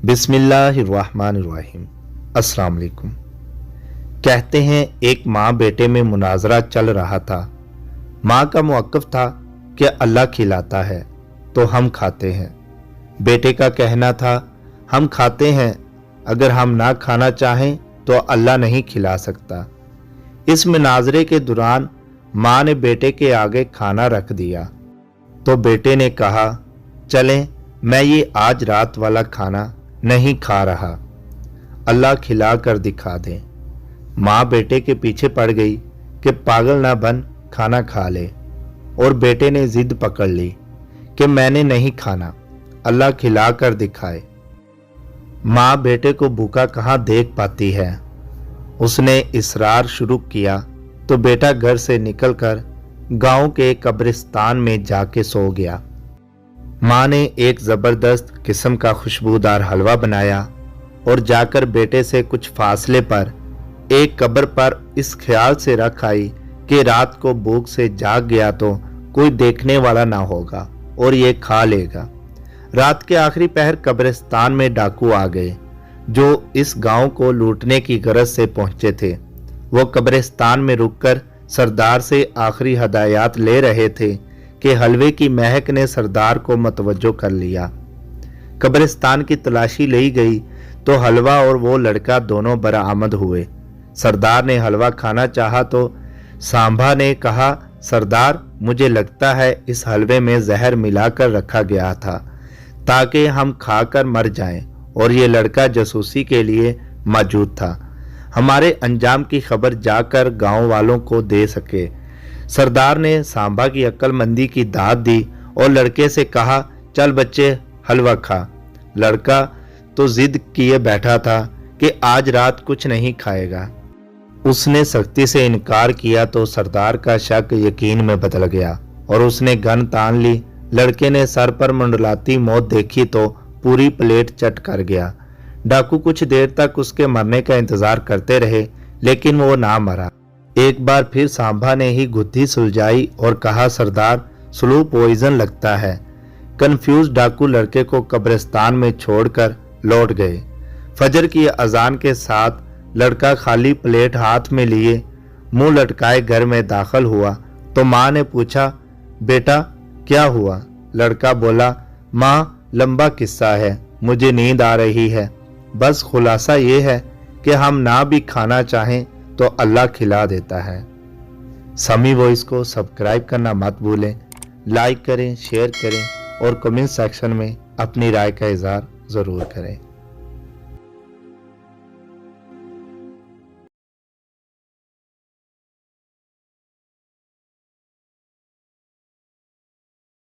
बिस्मिल्लाहिर्रहमानिर्रहीम। अस्सलाम वालेकुम। कहते हैं एक माँ बेटे में मुनाजरा चल रहा था। माँ का मौक़िफ़ था कि अल्लाह खिलाता है तो हम खाते हैं। बेटे का कहना था हम खाते हैं, अगर हम ना खाना चाहें तो अल्लाह नहीं खिला सकता। इस मुनाजरे के दौरान माँ ने बेटे के आगे खाना रख दिया तो बेटे ने कहा, चलें मैं ये आज रात वाला खाना नहीं खा रहा, अल्लाह खिला कर दिखा दे। माँ बेटे के पीछे पड़ गई कि पागल ना बन, खाना खा ले, और बेटे ने जिद पकड़ ली कि मैंने नहीं खाना, अल्लाह खिला कर दिखाए। माँ बेटे को भूखा कहाँ देख पाती है। उसने इसरार शुरू किया तो बेटा घर से निकलकर गांव के कब्रिस्तान में जाके सो गया। माँ ने एक जबरदस्त किस्म का खुशबूदार हलवा बनाया और जाकर बेटे से कुछ फासले पर एक कब्र पर इस ख्याल से रख आई कि रात को भूख से जाग गया तो कोई देखने वाला ना होगा और ये खा लेगा। रात के आखिरी पहर कब्रिस्तान में डाकू आ गए जो इस गांव को लूटने की गरज से पहुंचे थे। वो कब्रिस्तान में रुककर सरदार से आखिरी हदायत ले रहे थे कि हलवे की महक ने सरदार को मतवज्जो कर लिया। कब्रिस्तान की तलाशी ली गई तो हलवा और वो लड़का दोनों बरामद हुए। सरदार ने हलवा खाना चाहा तो सांभा ने कहा, सरदार मुझे लगता है इस हलवे में जहर मिलाकर रखा गया था ताकि हम खाकर मर जाएं, और ये लड़का जासूसी के लिए मौजूद था, हमारे अंजाम की खबर जाकर गांव वालों को दे सके। सरदार ने सांभा की अक्लमंदी की दाद दी और लड़के से कहा, चल बच्चे हलवा खा। लड़का तो जिद किए बैठा था कि आज रात कुछ नहीं खाएगा। उसने सख्ती से इनकार किया तो सरदार का शक यकीन में बदल गया और उसने गन तान ली। लड़के ने सर पर मंडलाती मौत देखी तो पूरी प्लेट चट कर गया। डाकू कुछ देर तक उसके मरने का इंतजार करते रहे लेकिन वो ना मरा। एक बार फिर सांभा ने ही गुत्थी सुलझाई और कहा, सरदार स्लो पॉइजन लगता है। कंफ्यूज डाकू लड़के को कब्रिस्तान में छोड़कर लौट गए। फजर की अजान के साथ लड़का खाली प्लेट हाथ में लिए मुंह लटकाए घर में दाखिल हुआ तो माँ ने पूछा, बेटा क्या हुआ? लड़का बोला, माँ लंबा किस्सा है, मुझे नींद आ रही है। बस खुलासा ये है कि हम ना भी खाना चाहें तो अल्लाह खिला देता है। समी वॉइस को सब्सक्राइब करना मत भूलें, लाइक करें, शेयर करें और कमेंट सेक्शन में अपनी राय का इजहार ज़रूर करें।